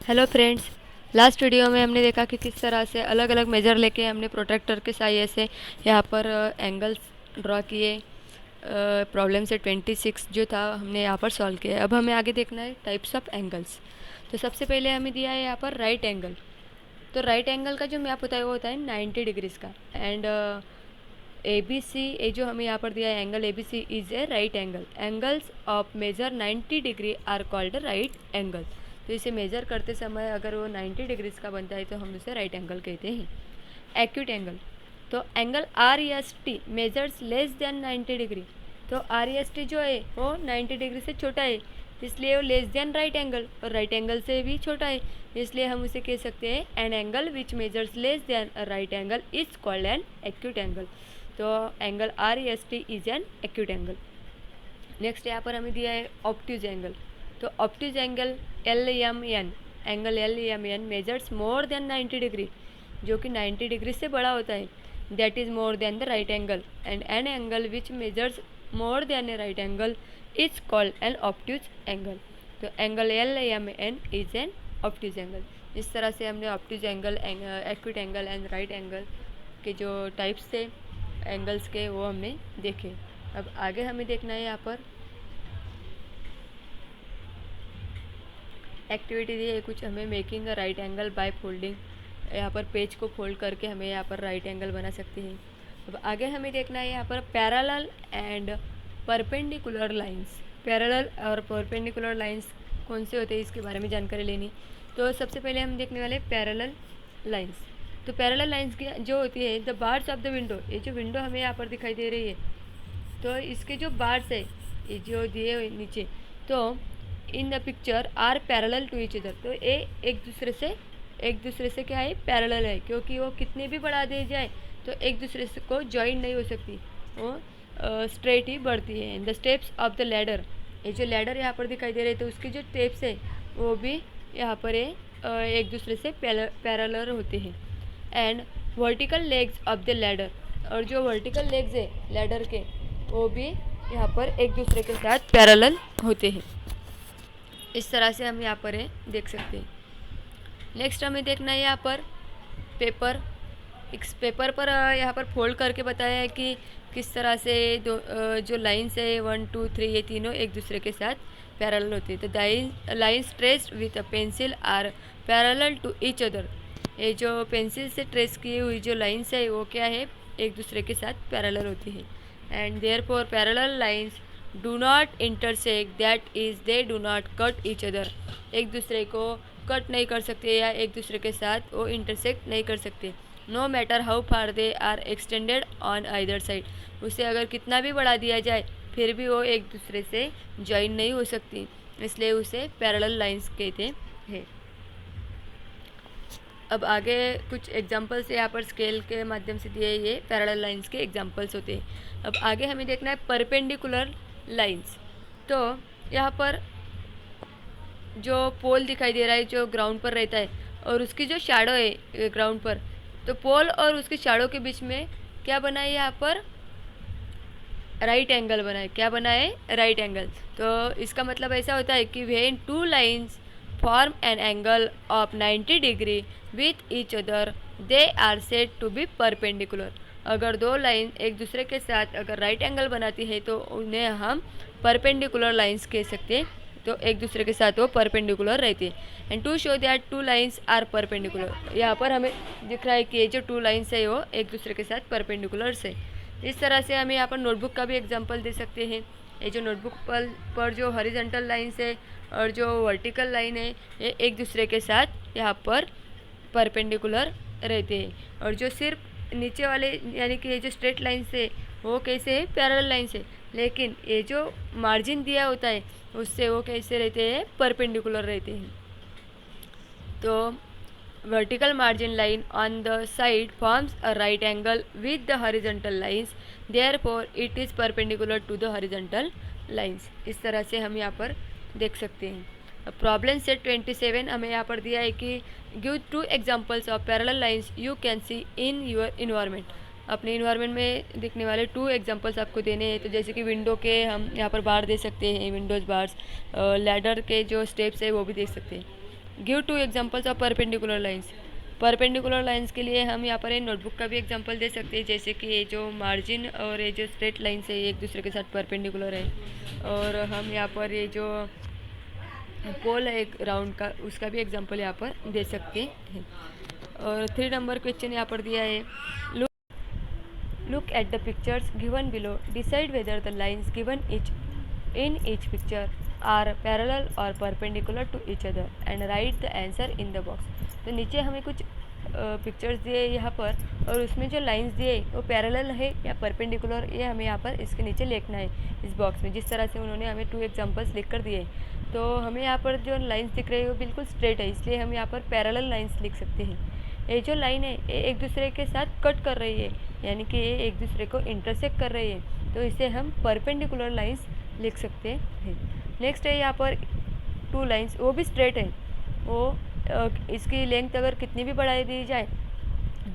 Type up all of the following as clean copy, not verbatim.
Hello friends, last video में हमने देखा कि किस तरह से अलग अलग मेजर लेके हमने प्रोट्रैक्टर के सहारे से यहाँ पर एंगल्स ड्रॉ किए। प्रॉब्लम से 26 जो था हमने यहाँ पर सॉल्व किया। अब हमें आगे देखना है टाइप्स ऑफ एंगल्स। तो सबसे पहले हमें दिया है यहाँ पर राइट एंगल। तो राइट एंगल का जो मैप होता है वो होता है 90 डिग्रीज़ का। एंड ए बी सी, ये जो हमें यहाँ पर दिया है angle A B C is a right angle. Angles of measure 90 degree are called right angle. तो इसे मेजर करते समय अगर वो 90 डिग्रीज़ का बनता है तो हम उसे राइट एंगल कहते हैं। एक्यूट एंगल, तो angle R S T measures less then 90 degree. तो आर एस टी जो है वो 90 डिग्री से छोटा है, इसलिए वो लेस देन राइट एंगल, और राइट एंगल से भी छोटा है, इसलिए हम उसे कह सकते हैं an angle which measures less than right angle is called an acute angle. तो angle R S T is an acute angle. Next यहाँ पर हमें दिया है ऑब्ट्यूज एंगल। तो obtuse angle L M N, angle L M N measures more than 90 degree, जो कि 90 degree से बड़ा होता है, that is more than the right angle. And an angle which measures more then a right angle is called an obtuse angle. तो angle L M N is an obtuse angle. इस तरह से हमने obtuse angle, acute angle and right angle के जो types थे angles के वो हमने देखे। अब आगे हमें देखना है यहाँ पर एक्टिविटी दी है कुछ हमें, making a right angle by folding. यहाँ पर पेज को फोल्ड करके हमें यहाँ पर राइट एंगल बना सकते हैं। अब आगे हमें देखना है यहाँ पर parallel and perpendicular lines. Parallel और परपेंडिकुलर लाइंस कौन से होते हैं इसके बारे में जानकारी लेनी। तो सबसे पहले हम देखने वाले पैरेलल लाइंस। तो पैरेलल लाइंस की जो होती है the bars of the window, ये जो विंडो हमें यहाँ पर दिखाई दे रही है, तो इसके जो बार्स है ये जो दिए हुए नीचे, तो in the picture are parallel to each other. तो ये एक दूसरे से क्या है, पैरेलल है, क्योंकि वो कितने भी बढ़ा दिए जाए तो एक दूसरे से को ज्वाइन नहीं हो सकती, वो स्ट्रेट ही बढ़ती है। The steps of the ladder, ये जो लैडर यहाँ पर दिखाई दे रहे हैं तो उसके जो स्टेप्स है वो भी यहाँ पर एक दूसरे से पैरेलल होते हैं। And vertical legs of the ladder, और जो वर्टिकल लेग्स है लैडर के वो भी यहाँ पर एक दूसरे के साथ पैरेलल होते हैं। इस तरह से हम यहाँ पर देख सकते हैं। नेक्स्ट हमें देखना है यहाँ पर पेपर। इस पेपर पर यहाँ पर फोल्ड करके बताया है कि किस तरह से जो लाइन्स है 1 2 3 ये तीनों एक दूसरे के साथ पैरेलल होती है। तो lines traced with a pencil are parallel to each other. ये जो पेंसिल से ट्रेस की हुई जो लाइन्स है वो क्या है, एक दूसरे के साथ पैरेलल होती है। And therefore parallel lines do not intersect, that is they do not cut each other. एक दूसरे को कट नहीं कर सकते या एक दूसरे के साथ वो इंटरसेक्ट नहीं कर सकते। No matter how far they are extended on either side, उसे अगर कितना भी बढ़ा दिया जाए फिर भी वो एक दूसरे से ज्वाइन नहीं हो सकती, इसलिए उसे पैरेलल लाइंस कहते हैं। अब आगे कुछ एग्जांपल्स यहाँ पर स्केल के माध्यम से दिए, ये पैरेलल लाइंस के एग्जांपल्स होते हैं। अब आगे हमें देखना है परपेंडिकुलर लाइंस। तो यहाँ पर जो पोल दिखाई दे रहा है जो ग्राउंड पर रहता है और उसकी जो शैडो है ग्राउंड पर, तो पोल और उसकी शैडो के बीच में क्या बना है, यहाँ पर राइट एंगल बना है। क्या बना है, राइट एंगल। तो इसका मतलब ऐसा होता है कि when two lines form an angle of 90 degree with each other they are said to be perpendicular. अगर दो लाइन एक दूसरे के साथ अगर राइट एंगल बनाती है तो उन्हें हम परपेंडिकुलर लाइंस कह सकते हैं। तो एक दूसरे के साथ वो परपेंडिकुलर रहती है। And to show that two lines are perpendicular, यहाँ पर हमें दिख रहा है कि ये जो टू लाइंस है वो एक दूसरे के साथ परपेंडिकुलर है। इस तरह से हमें यहाँ पर नोटबुक का भी एग्जांपल दे सकते हैं। ये जो नोटबुक पर जो हॉरिजॉन्टल लाइंस है और जो वर्टिकल लाइन है ये एक दूसरे के साथ यहाँ पर परपेंडिकुलर रहते हैं। और जो सिर्फ नीचे वाले यानी कि ये जो स्ट्रेट लाइन्स है वो कैसे है, पैरेलल लाइन्स है, लेकिन ये जो मार्जिन दिया होता है उससे वो कैसे रहते हैं, परपेंडिकुलर रहते हैं। तो vertical margin line on the side forms a right angle with the horizontal lines, therefore it is perpendicular to the horizontal lines। इस तरह से हम यहाँ पर देख सकते हैं। प्रॉब्लम सेट 27 हमें यहाँ पर दिया है कि give 2 examples of parallel lines you can see in your environment. अपने इन्वायरमेंट में दिखने वाले 2 एग्जांपल्स आपको देने हैं। तो जैसे कि विंडो के हम यहाँ पर बार दे सकते हैं, विंडोज़ बार्स, लैडर के जो स्टेप्स है वो भी देख सकते हैं। Give 2 examples of perpendicular lines. Perpendicular lines के लिए हम यहाँ पर एक नोटबुक का भी एग्जांपल दे सकते हैं, जैसे कि ये जो मार्जिन और ये जो स्ट्रेट लाइंस है ये एक दूसरे के साथ परपेंडिकुलर है, और हम यहाँ पर ये जो पोल है एक राउंड का उसका भी एग्जांपल यहाँ पर दे सकते हैं। और 3 नंबर क्वेश्चन यहाँ पर दिया है, look at the pictures given below, decide whether the lines given in each picture are parallel or perpendicular to each other and write the answer in the box। तो नीचे हमें कुछ पिक्चर्स दिए यहाँ पर, और उसमें जो लाइंस दिए वो पैरेलल है या परपेंडिकुलर, ये हमें यहाँ पर इसके नीचे लिखना है इस बॉक्स में। जिस तरह से उन्होंने हमें 2 एग्जांपल्स लिख कर दिए, तो हमें यहाँ पर जो लाइंस दिख रही है वो बिल्कुल स्ट्रेट है, इसलिए हम यहाँ पर पैरेलल लाइंस लिख सकते हैं। ये जो लाइन है ये एक दूसरे के साथ कट कर रही है, यानी कि ये एक दूसरे को इंटरसेक्ट कर रही है, तो इसे हम परपेंडिकुलर लाइंस लिख सकते हैं। नेक्स्ट है यहाँ पर 2 लाइंस, वो भी स्ट्रेट है, वो इसकी लेंथ अगर कितनी भी बढ़ा दी जाए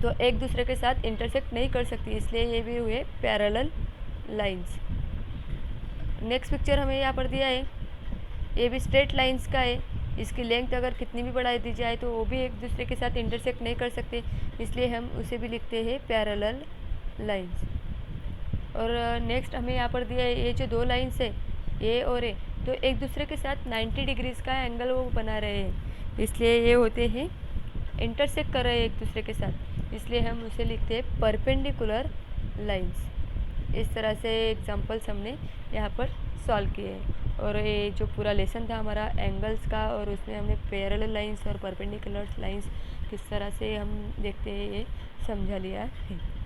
तो एक दूसरे के साथ इंटरसेक्ट नहीं कर सकती, इसलिए ये भी हुए पैरेलल लाइंस। नेक्स्ट पिक्चर हमें यहाँ पर दिया है, ये भी स्ट्रेट लाइंस का है, इसकी लेंथ अगर कितनी भी बढ़ा दी जाए तो वो भी एक दूसरे के साथ इंटरसेक्ट नहीं कर सकते, इसलिए हम उसे भी लिखते हैं पैरेलल लाइंस। और नेक्स्ट हमें यहाँ पर दिया है, ये जो 2 लाइंस है ये और ये, तो एक दूसरे के साथ 90 डिग्रीज़ का एंगल वो बना रहे हैं, इसलिए ये होते हैं इंटरसेक्ट कर रहे हैं एक दूसरे के साथ, इसलिए हम उसे लिखते हैं परपेंडिकुलर लाइंस। इस तरह से एग्जांपल्स हमने यहाँ पर सॉल्व किए हैं। और ये जो पूरा लेसन था हमारा एंगल्स का, और उसमें हमने पैरेलल लाइंस और परपेंडिकुलर लाइंस किस तरह से हम देखते हैं ये समझा लिया है।